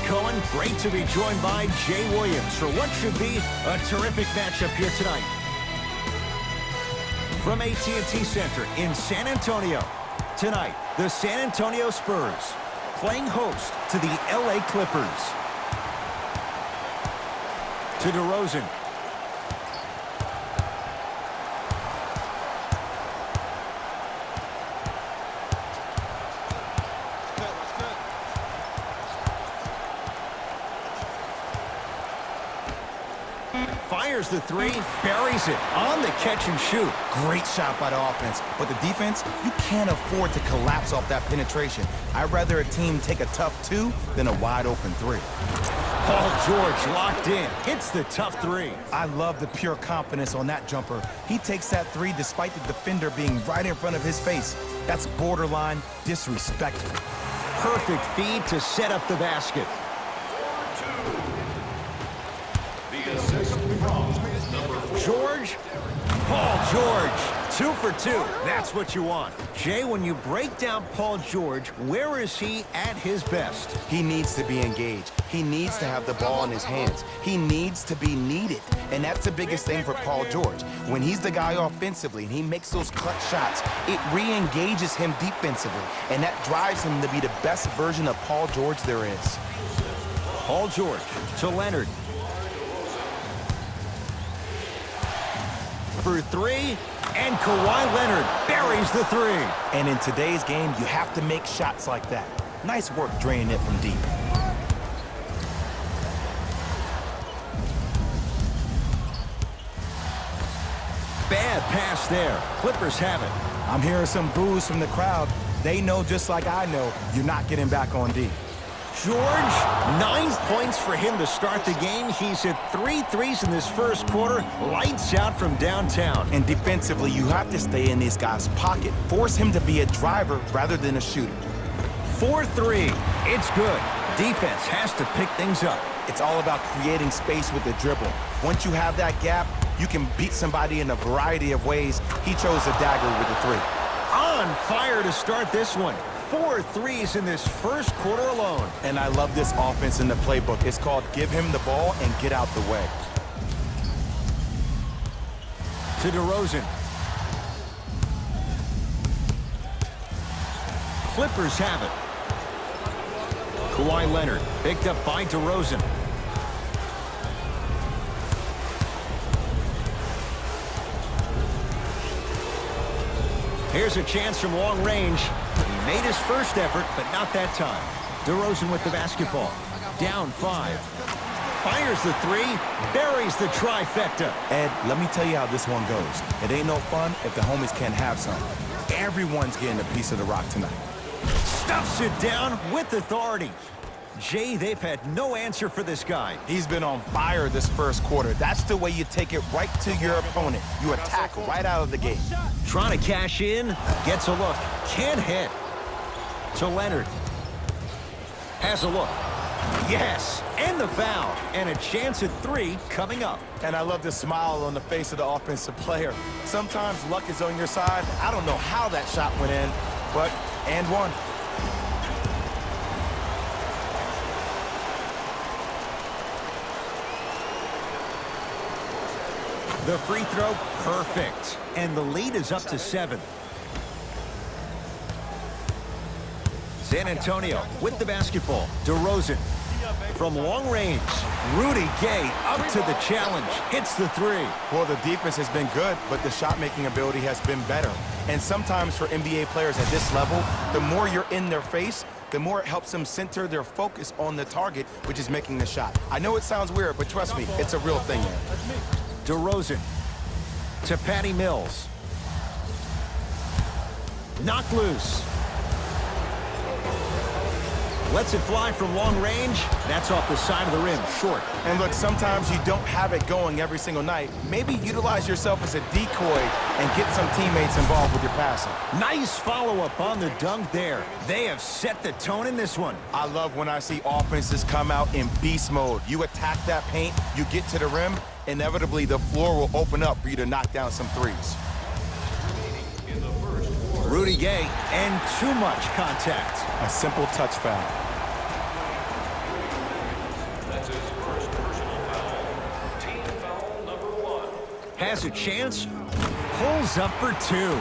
Cohen. Great to be joined by Jay Williams for what should be a terrific matchup here tonight. From AT&T Center in San Antonio, tonight, the San Antonio Spurs playing host to the LA Clippers. To DeRozan. Fires the three, buries it on the catch and shoot. Great shot by the offense, but the defense, you can't afford to collapse off that penetration. I'd rather a team take a tough two than a wide open three. Paul George locked in, hits the tough three. I love the pure confidence on that jumper. He takes that three despite the defender being right in front of his face. That's borderline disrespectful. Perfect feed to set up the basket. George, Paul George, 2 for 2. That's what you want. Jay, when you break down Paul George, where is he at his best? He needs to be engaged. He needs to have the ball in his hands. He needs to be needed. And that's the biggest thing for Paul George. When he's the guy offensively and he makes those clutch shots, it re-engages him defensively. And that drives him to be the best version of Paul George there is. Paul George to Leonard. For three, and Kawhi Leonard buries the three. And in today's game, you have to make shots like that. Nice work draining it from deep. Bad pass there. Clippers have it. I'm hearing some boos from the crowd. They know just like I know, you're not getting back on D. George, 9 points for him to start the game. He's hit 3 threes in this first quarter. Lights out from downtown. And defensively, you have to stay in this guy's pocket. Force him to be a driver rather than a shooter. 4-3. It's good. Defense has to pick things up. It's all about creating space with the dribble. Once you have that gap, you can beat somebody in a variety of ways. He chose a dagger with the three. On fire to start this one. 4 threes in this first quarter alone. And I love this offense in the playbook. It's called give him the ball and get out the way. To DeRozan. Clippers have it. Kawhi Leonard picked up by DeRozan. Here's a chance from long range. He made his first effort, but not that time. DeRozan with the basketball. Down 5. Fires the three, buries the trifecta. Ed, let me tell you how this one goes. It ain't no fun if the homies can't have some. Everyone's getting a piece of the rock tonight. Stuffs it down with authority. Jay, they've had no answer for this guy. He's been on fire this first quarter. That's the way you take it right to your opponent. You attack right out of the gate. Trying to cash in, gets a look, can't hit. To Leonard. Has a look. Yes, and the foul. And a chance at 3 coming up. And I love the smile on the face of the offensive player. Sometimes luck is on your side. I don't know how that shot went in, but and one. The free throw, perfect. And the lead is up to 7. San Antonio with the basketball. DeRozan from long range. Rudy Gay up to the challenge. Hits the 3. Well, the defense has been good, but the shot-making ability has been better. And sometimes for NBA players at this level, the more you're in their face, the more it helps them center their focus on the target, which is making the shot. I know it sounds weird, but trust me, it's a real thing there. DeRozan to Patty Mills. Knocked loose. Lets it fly from long range. That's off the side of the rim, short. And look, sometimes you don't have it going every single night. Maybe utilize yourself as a decoy and get some teammates involved with your passing. Nice follow-up on the dunk there. They have set the tone in this one. I love when I see offenses come out in beast mode. You attack that paint, you get to the rim, inevitably the floor will open up for you to knock down some threes. Rudy Gay, and too much contact. A simple touch foul. Has a chance, pulls up for two.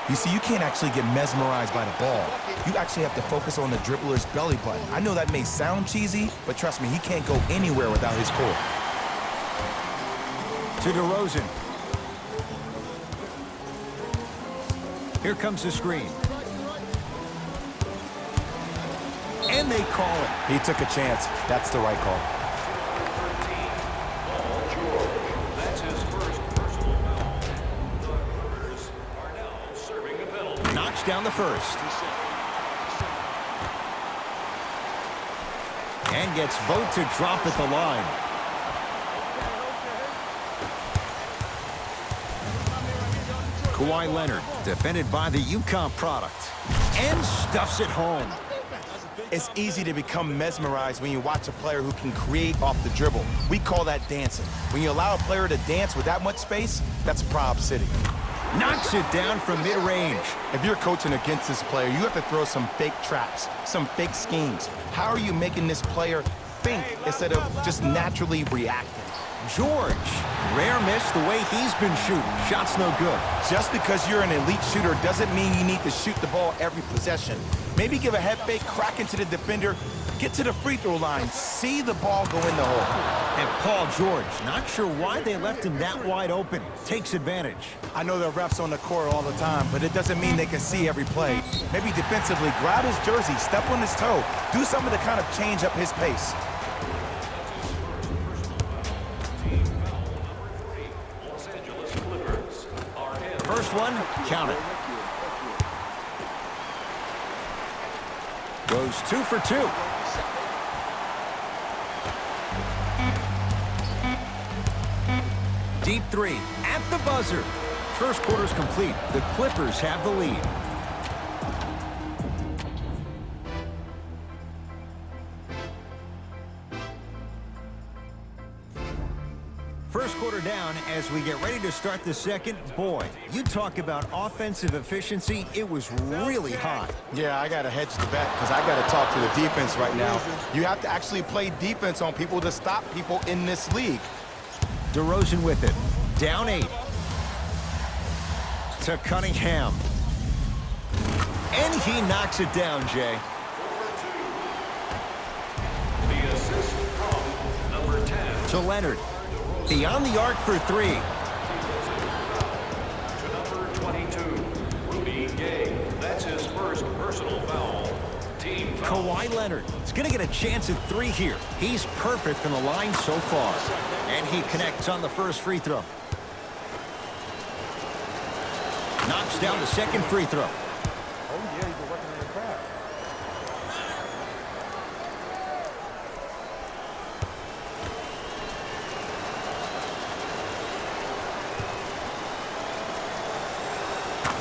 You see, you can't actually get mesmerized by the ball. You actually have to focus on the dribbler's belly button. I know that may sound cheesy, but trust me, he can't go anywhere without his core. To DeRozan. Here comes the screen. And they call it. He took a chance. That's the right call. Knocks down the first. And gets Vogt to drop at the line. Kawhi Leonard, defended by the UConn product. And stuffs it home. It's easy to become mesmerized when you watch a player who can create off the dribble. We call that dancing. When you allow a player to dance with that much space, that's Prob City. Knocks it down from mid-range. If you're coaching against this player, you have to throw some fake traps, some fake schemes. How are you making this player think instead of just naturally reacting? George, rare miss the way he's been shooting. Shot's no good. Just because you're an elite shooter doesn't mean you need to shoot the ball every possession. Maybe give a head fake, crack into the defender, get to the free throw line, see the ball go in the hole. And Paul George, not sure why they left him that wide open. Takes advantage. I know the refs on the court all the time, but it doesn't mean they can see every play. Maybe defensively, grab his jersey, step on his toe, do something to kind of change up his pace. First one, count it. Goes 2 for 2. Deep three at the buzzer. First quarter's complete. The Clippers have the lead. First quarter down as we get ready to start the second. Boy, you talk about offensive efficiency. It was really hot. Yeah, I got to hedge the bet because I got to talk to the defense right now. You have to actually play defense on people to stop people in this league. DeRozan with it. Down 8. To Cunningham. And he knocks it down, Jay. The assist from number 10. To Leonard. Beyond the arc for 3. To number 22, Rudy Gay. That's his first personal foul. Team foul. Kawhi Leonard is going to get a chance at 3 here. He's perfect from the line so far. And he connects on the first free throw. Knocks down the second free throw. Oh, yeah, he's been working on the craft.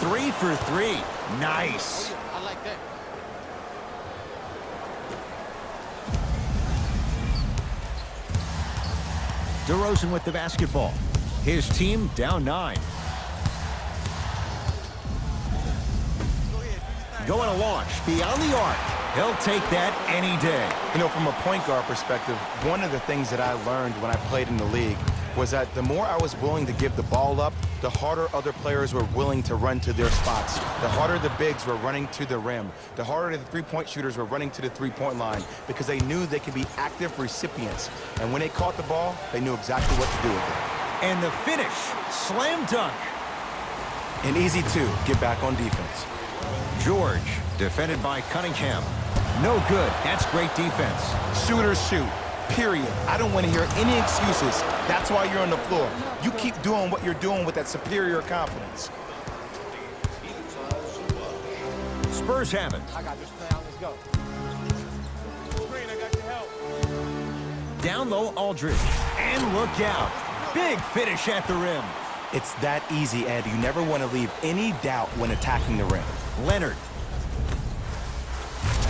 Three for 3. Nice. I like that. DeRozan with the basketball. His team down 9. Going to launch beyond the arc. He'll take that any day. You know, from a point guard perspective, one of the things that I learned when I played in the league was that the more I was willing to give the ball up, the harder other players were willing to run to their spots. The harder the bigs were running to the rim. The harder the three-point shooters were running to the three-point line because they knew they could be active recipients. And when they caught the ball, they knew exactly what to do with it. And the finish, slam dunk. And easy, too, get back on defense. George, defended by Cunningham. No good. That's great defense. Shooters shoot, period. I don't want to hear any excuses. That's why you're on the floor. You keep doing what you're doing with that superior confidence. Spurs have it. I got this now. Let's go. Screen, I got your help. Down low, Aldridge. And look out. Big finish at the rim. It's that easy, Ed. You never want to leave any doubt when attacking the rim. Leonard.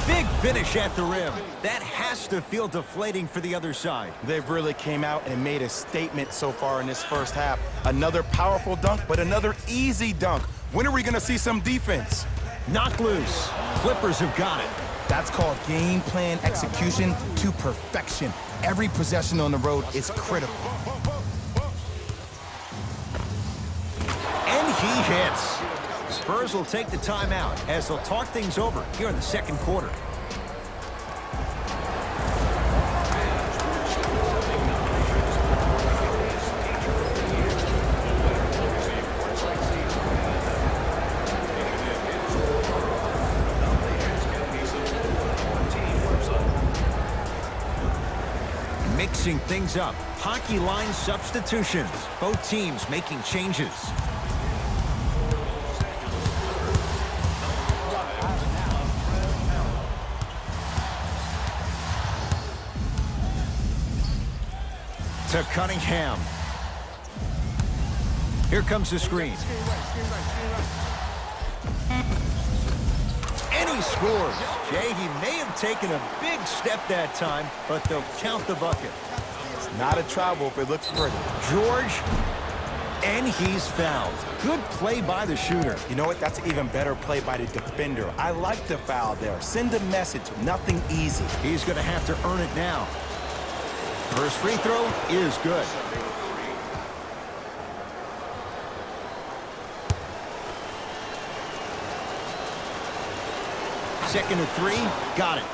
Big finish at the rim. That has to feel deflating for the other side. They've really came out and made a statement so far in this first half. Another powerful dunk, but another easy dunk. When are we going to see some defense? Knock loose. Clippers have got it. That's called game plan execution to perfection. Every possession on the road is critical. And he hits. Spurs will take the timeout as they'll talk things over here in the second quarter. Mixing things up. Hockey line substitutions. Both teams making changes. To Cunningham. Here comes the screen. And he scores. Jay, he may have taken a big step that time, but they'll count the bucket. It's not a travel if it looks pretty. George, and he's fouled. Good play by the shooter. You know what? That's an even better play by the defender. I like the foul there. Send a message. Nothing easy. He's going to have to earn it now. First free throw is good. Second to three, got it.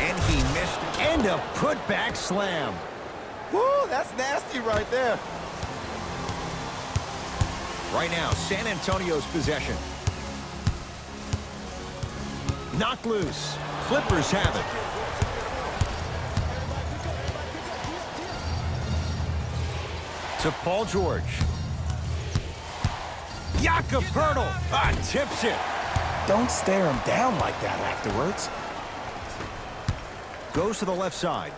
And he missed, and a putback slam. Woo, that's nasty right there. Right now, San Antonio's possession. Knocked loose. Clippers have it. To Paul George. Jakob Poeltl tips it. Don't stare him down like that afterwards. Goes to the left side.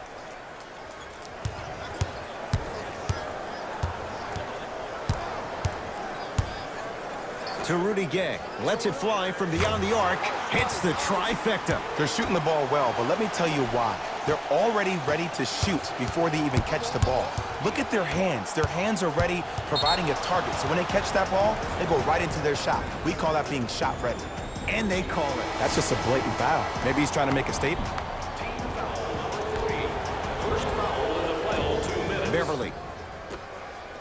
To Rudy Gay. Lets it fly from beyond the arc. Hits the trifecta. They're shooting the ball well, but let me tell you why. They're already ready to shoot before they even catch the ball. Look at their hands. Their hands are ready, providing a target. So when they catch that ball, they go right into their shot. We call that being shot ready. And they call it. That's just a blatant foul. Maybe he's trying to make a statement. First foul in the final 2 minutes. Beverly.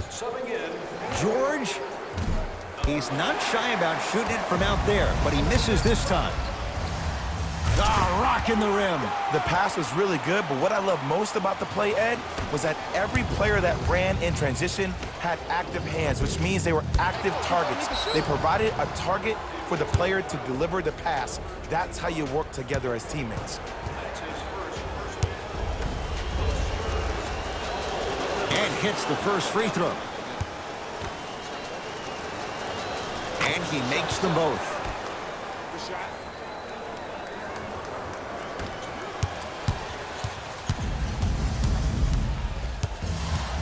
Subbing in. George. He's not shy about shooting it from out there, but he misses this time. Rocking the rim. The pass was really good, but what I love most about the play, Ed, was that every player that ran in transition had active hands, which means they were active targets. They provided a target for the player to deliver the pass. That's how you work together as teammates. And hits the first free throw. And he makes them both.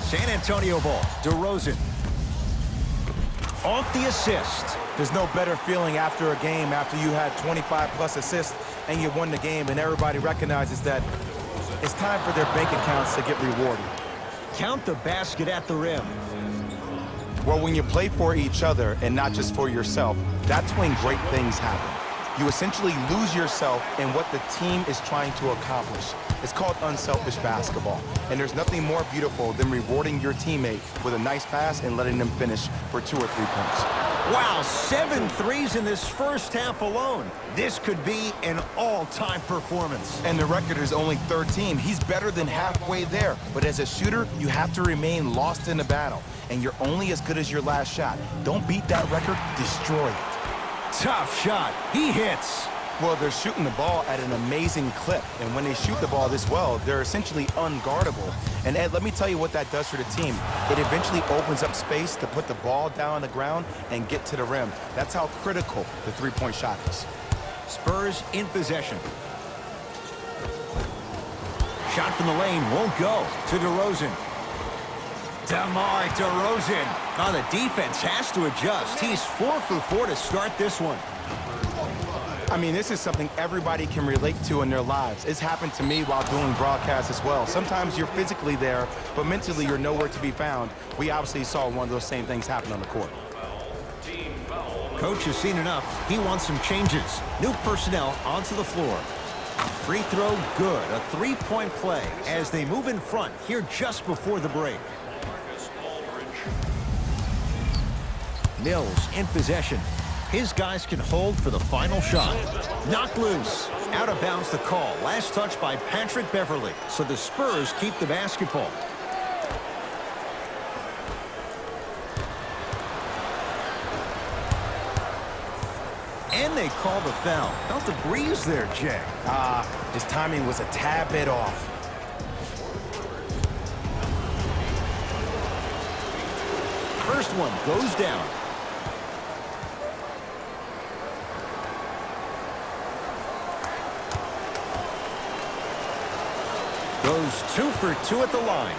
San Antonio ball. DeRozan. Off the assist. There's no better feeling after a game after you had 25+ assists and you won the game and everybody recognizes that it's time for their bank accounts to get rewarded. Count the basket at the rim. Well, when you play for each other and not just for yourself, that's when great things happen. You essentially lose yourself in what the team is trying to accomplish. It's called unselfish basketball. And there's nothing more beautiful than rewarding your teammate with a nice pass and letting them finish for 2 or 3 points. Wow, 7 threes in this first half alone. This could be an all-time performance. And the record is only 13. He's better than halfway there. But as a shooter, you have to remain lost in the battle. And you're only as good as your last shot. Don't beat that record, destroy it. Tough shot. He hits. Well, they're shooting the ball at an amazing clip. And when they shoot the ball this well, they're essentially unguardable. And Ed, let me tell you what that does for the team. It eventually opens up space to put the ball down on the ground and get to the rim. That's how critical the three-point shot is. Spurs in possession. Shot from the lane won't go. To DeRozan. DeMar DeRozan. Now the defense has to adjust. He's 4 for 4 to start this one. I mean, this is something everybody can relate to in their lives. It's happened to me while doing broadcasts as well. Sometimes you're physically there, but mentally you're nowhere to be found. We obviously saw one of those same things happen on the court. Coach has seen enough. He wants some changes. New personnel onto the floor. Free throw, good. A three-point play as they move in front here just before the break. Mills in possession. His guys can hold for the final shot. Knocked loose. Out of bounds the call. Last touch by Patrick Beverly. So the Spurs keep the basketball. And they call the foul. Felt the breeze there, Jay. His timing was a tad bit off. First one goes down. Goes 2 for 2 at the line.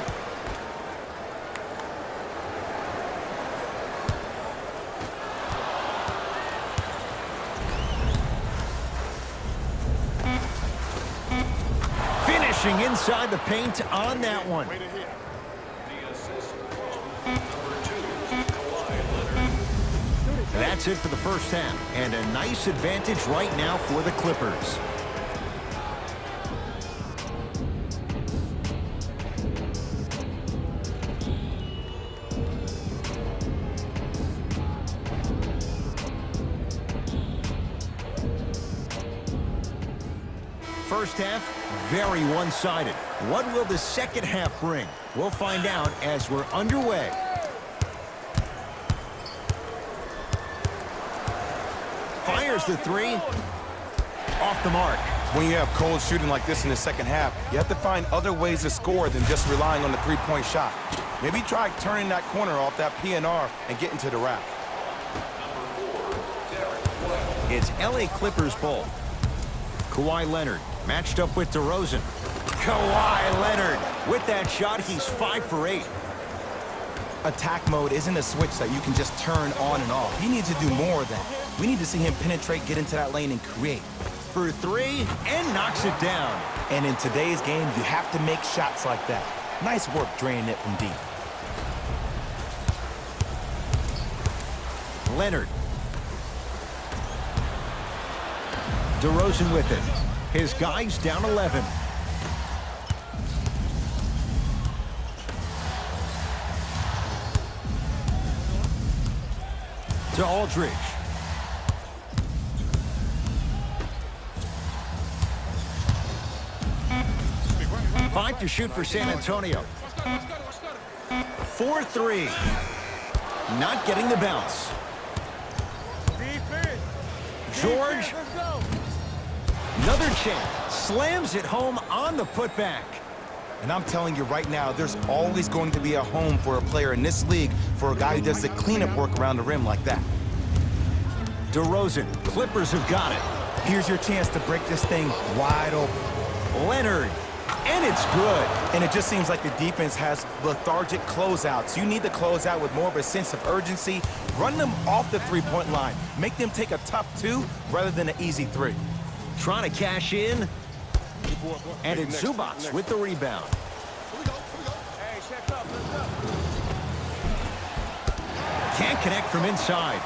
Finishing inside the paint on that one. That's it for the first half, and a nice advantage right now for the Clippers. First half, very one-sided. What will the second half bring? We'll find out as we're underway. Fires the three. Off the mark. When you have cold shooting like this in the second half, you have to find other ways to score than just relying on the three-point shot. Maybe try turning that corner off that PNR and getting to the rack. It's LA Clippers ball. Kawhi Leonard matched up with DeRozan. Kawhi Leonard with that shot, he's 5 for 8. Attack mode isn't a switch that you can just turn on and off. He needs to do more of that. We need to see him penetrate, get into that lane, and create. For 3, and knocks it down. And in today's game, you have to make shots like that. Nice work draining it from deep. Leonard. DeRozan with it. His guys down 11. To Aldridge. Five to shoot for San Antonio. 4-3. Not getting the bounce. George. Another chance. Slams it home on the putback. And I'm telling you right now, there's always going to be a home for a player in this league for a guy who does the cleanup work around the rim like that. DeRozan. Clippers have got it. Here's your chance to break this thing wide open. Leonard. And it's good. And it just seems like the defense has lethargic closeouts. You need to close out with more of a sense of urgency. Run them off the three-point line. Make them take a tough 2 rather than an easy 3. Trying to cash in. And it's Zubac with the rebound. Can't connect from inside.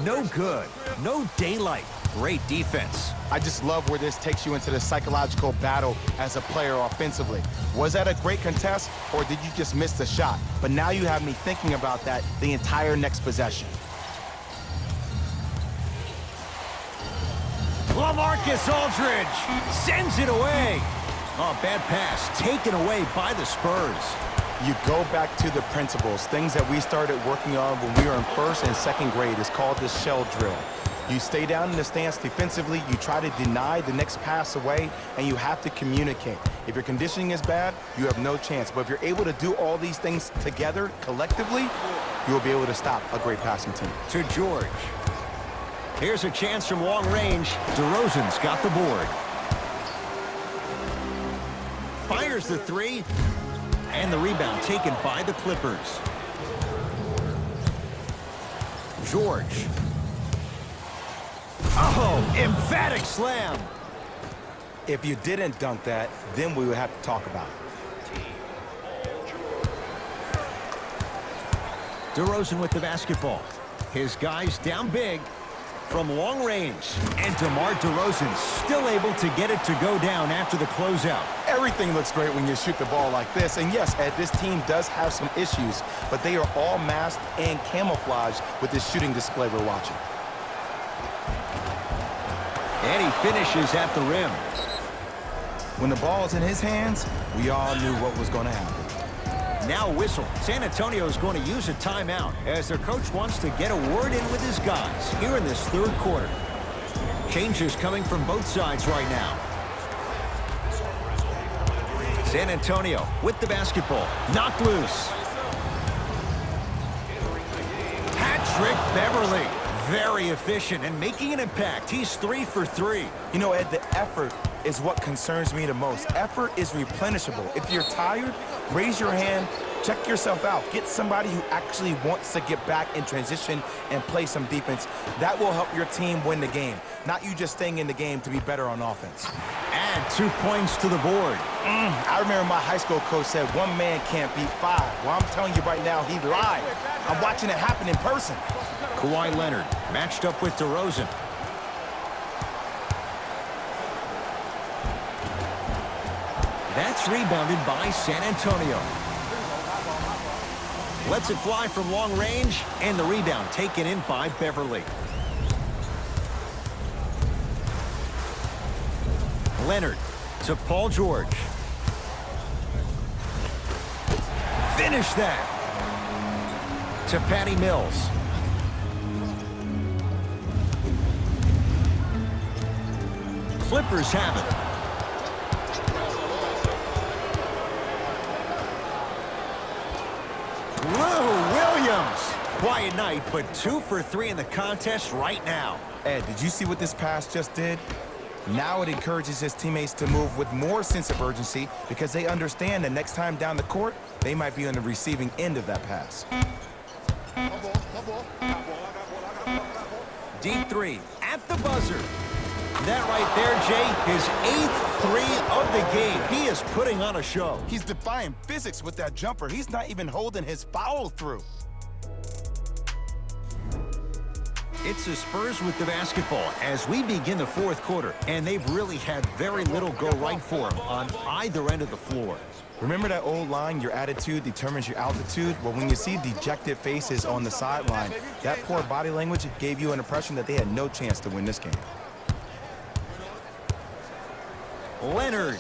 No good. No daylight. Great defense. I just love where this takes you into the psychological battle as a player offensively. Was that a great contest, or did you just miss the shot? But now you have me thinking about that the entire next possession. LaMarcus Aldridge sends it away. Oh, bad pass taken away by the Spurs. You go back to the principles, things that we started working on when we were in first and second grade. Is called the shell drill. You stay down in the stance defensively, you try to deny the next pass away, and you have to communicate. If your conditioning is bad, you have no chance. But if you're able to do all these things together, collectively, you'll be able to stop a great passing team. To George. Here's a chance from long range. DeRozan's got the board. Fires the 3. And the rebound taken by the Clippers. George. Oh, emphatic slam. If you didn't dunk that, then we would have to talk about it. DeRozan with the basketball. His guys down big from long range. And DeMar DeRozan still able to get it to go down after the closeout. Everything looks great when you shoot the ball like this. And yes, Ed, this team does have some issues, but they are all masked and camouflaged with this shooting display we're watching. And he finishes at the rim. When the ball is in his hands, we all knew what was going to happen. Now whistle. San Antonio is going to use a timeout as their coach wants to get a word in with his guys here in this third quarter. Changes coming from both sides right now. San Antonio with the basketball. Knocked loose. Patrick Beverley. Very efficient and making an impact. He's 3 for 3. You know, Ed, the effort is what concerns me the most. Effort is replenishable. If you're tired, raise your hand, check yourself out. Get somebody who actually wants to get back in transition and play some defense. That will help your team win the game, not you just staying in the game to be better on offense. Add 2 points to the board. I remember my high school coach said 1 man can't beat 5. Well, I'm telling you right now, he lied. I'm watching it happen in person. Kawhi Leonard matched up with DeRozan. That's rebounded by San Antonio. Lets it fly from long range, and the rebound taken in by Beverly. Leonard to Paul George. Finish that. To Patty Mills. Clippers have it. Lou Williams. Quiet night, but 2 for 3 in the contest right now. Ed, did you see what this pass just did? Now it encourages his teammates to move with more sense of urgency because they understand that next time down the court, they might be on the receiving end of that pass. Deep 3 at the buzzer. That right there, Jay, his 8th 3 of the game. He is putting on a show. He's defying physics with that jumper. He's not even holding his follow through. It's the Spurs with the basketball as we begin the fourth quarter, and they've really had very little go right for them on either end of the floor. Remember that old line, your attitude determines your altitude? Well, when you see dejected faces on the sideline, that poor body language gave you an impression that they had no chance to win this game. Leonard.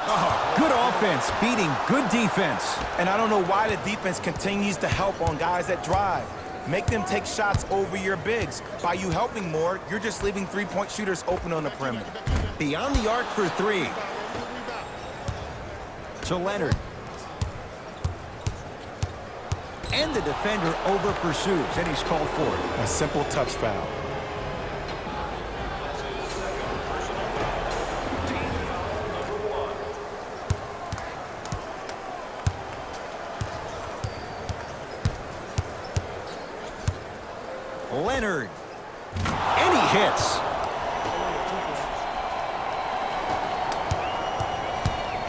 Oh, good offense beating good defense. And I don't know why the defense continues to help on guys that drive. Make them take shots over your bigs. By you helping more, you're just leaving three-point shooters open on the perimeter. Beyond the arc for 3. To Leonard. And the defender over pursues, and he's called for it. A simple touch foul. Leonard. And he hits.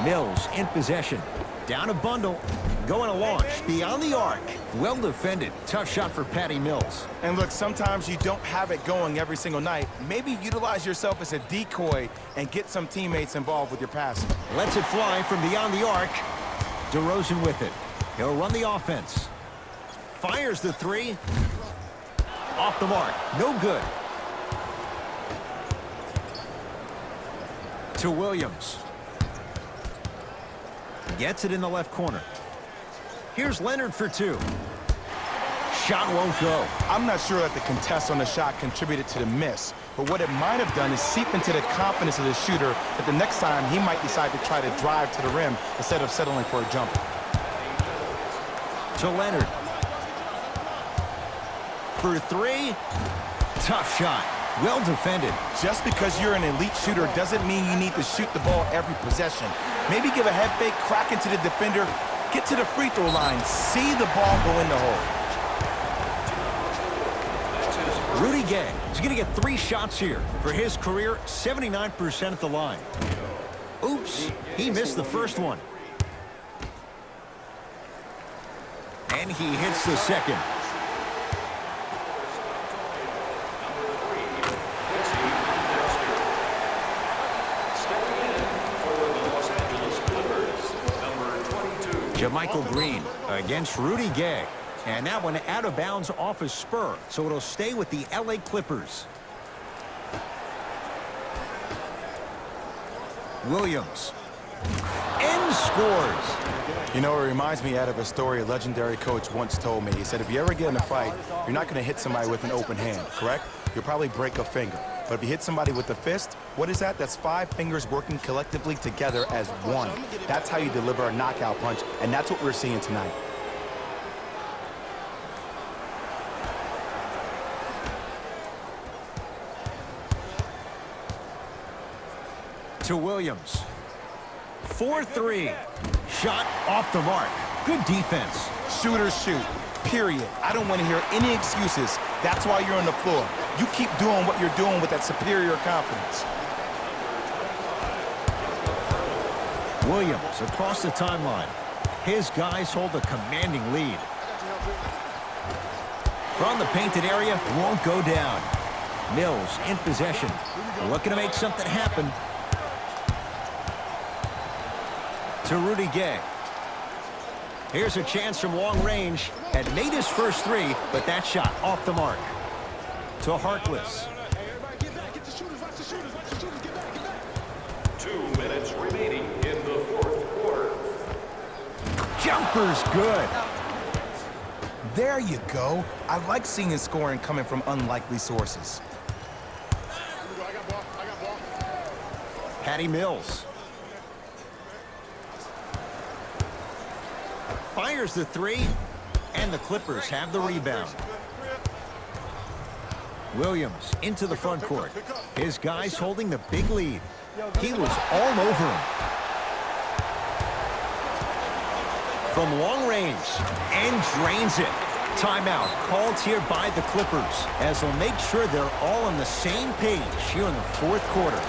Mills in possession. Down a bundle. Going to launch. Beyond the arc. Well defended. Tough shot for Patty Mills. And look, sometimes you don't have it going every single night. Maybe utilize yourself as a decoy and get some teammates involved with your passing. Lets it fly from beyond the arc. DeRozan with it. He'll run the offense. Fires the 3. Off the mark. No good. To Williams. Gets it in the left corner. Here's Leonard for 2. Shot won't go. I'm not sure that the contest on the shot contributed to the miss, but what it might have done is seep into the confidence of the shooter that the next time he might decide to try to drive to the rim instead of settling for a jumper. To Leonard. For 3. Tough shot. Well defended. Just because you're an elite shooter doesn't mean you need to shoot the ball every possession. Maybe give a head fake, crack into the defender, get to the free throw line, see the ball go in the hole. Rudy Gay is going to get 3 shots here. For his career, 79% at the line. Oops, he missed the first one. And he hits the second. Michael Green against Rudy Gay. And that one out of bounds off his spur, so it'll stay with the LA Clippers. Williams. And scores. You know, it reminds me out of a story a legendary coach once told me. He said, if you ever get in a fight, you're not going to hit somebody with an open hand, correct? You'll probably break a finger. But if you hit somebody with the fist, what is that? That's 5 fingers working collectively together as one. That's how you deliver a knockout punch, and that's what we're seeing tonight. To Williams. 4-3. Shot off the mark. Good defense. Shooters shoot, period. I don't want to hear any excuses. That's why you're on the floor. You keep doing what you're doing with that superior confidence. Williams across the timeline. His guys hold a commanding lead. From the painted area, won't go down. Mills in possession. Looking to make something happen. To Rudy Gay. Here's a chance from long range. Had made his first 3, but that shot off the mark. To Harkless. 2 minutes remaining in the 4th quarter. Jumper's good. There you go. I like seeing scoring coming from unlikely sources. Patty Mills. Fires the 3, and the Clippers have the rebound. Williams into the front court. His guys holding the big lead. He was all over him. From long range, and drains it. Timeout called here by the Clippers, as they'll make sure they're all on the same page here in the 4th quarter.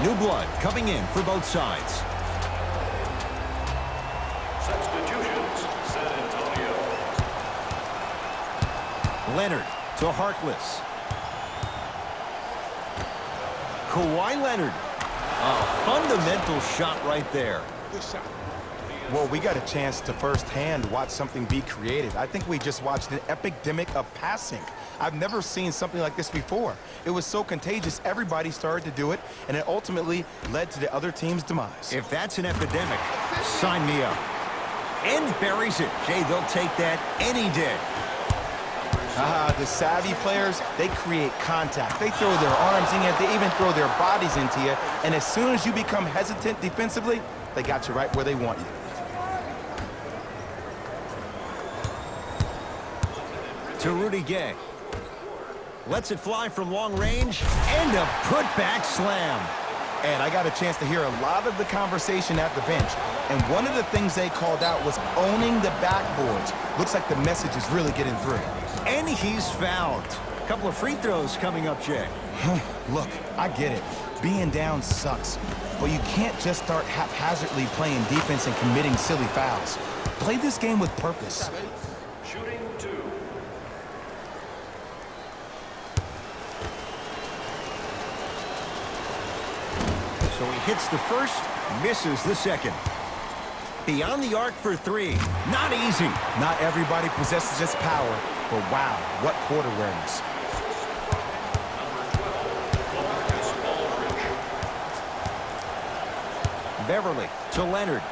New blood coming in for both sides. Substitutions, San Antonio. Leonard to Harkless. Kawhi Leonard. A fundamental shot right there. Well, we got a chance to firsthand watch something be created. I think we just watched an epidemic of passing. I've never seen something like this before. It was so contagious, everybody started to do it, and it ultimately led to the other team's demise. If that's an epidemic, sign me up. And buries it. Jay, they'll take that any day. The savvy players, they create contact. They throw their arms in you. They even throw their bodies into you. And as soon as you become hesitant defensively, they got you right where they want you. To Rudy Gay. Lets it fly from long range. And a putback slam. And I got a chance to hear a lot of the conversation at the bench. And one of the things they called out was owning the backboards. Looks like the message is really getting through. And he's fouled. A couple of free throws coming up, Jay. Look, I get it. Being down sucks. But you can't just start haphazardly playing defense and committing silly fouls. Play this game with purpose. Shooting 2. So he hits the first, misses the second. Beyond the arc for 3. Not easy. Not everybody possesses this power, but wow, what court awareness. Beverly to Leonard.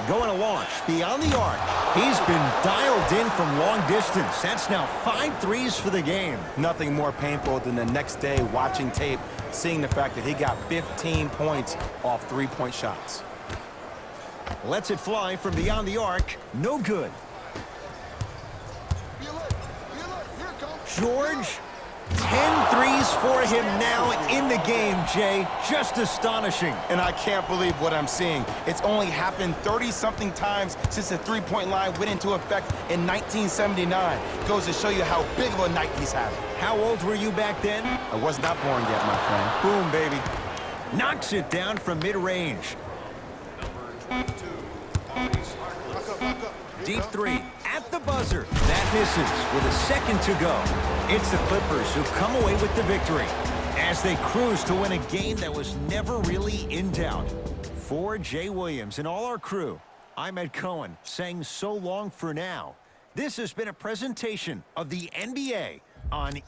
Going to launch beyond the arc. He's been dialed in from long distance. That's now 5 threes for the game. Nothing more painful than the next day watching tape, seeing the fact that he got 15 points off 3-point shots. Lets it fly from beyond the arc. No good. George, 10 threes for him now in the game, Jay. Just astonishing. And I can't believe what I'm seeing. It's only happened 30-something times since the three-point line went into effect in 1979. Goes to show you how big of a night he's having. How old were you back then? I was not born yet, my friend. Boom, baby. Knocks it down from mid-range. Deep three at the buzzer. That misses with a second to go. It's the Clippers who come away with the victory as they cruise to win a game that was never really in doubt. For Jay Williams and all our crew, I'm Ed Cohen saying so long for now. This has been a presentation of the NBA on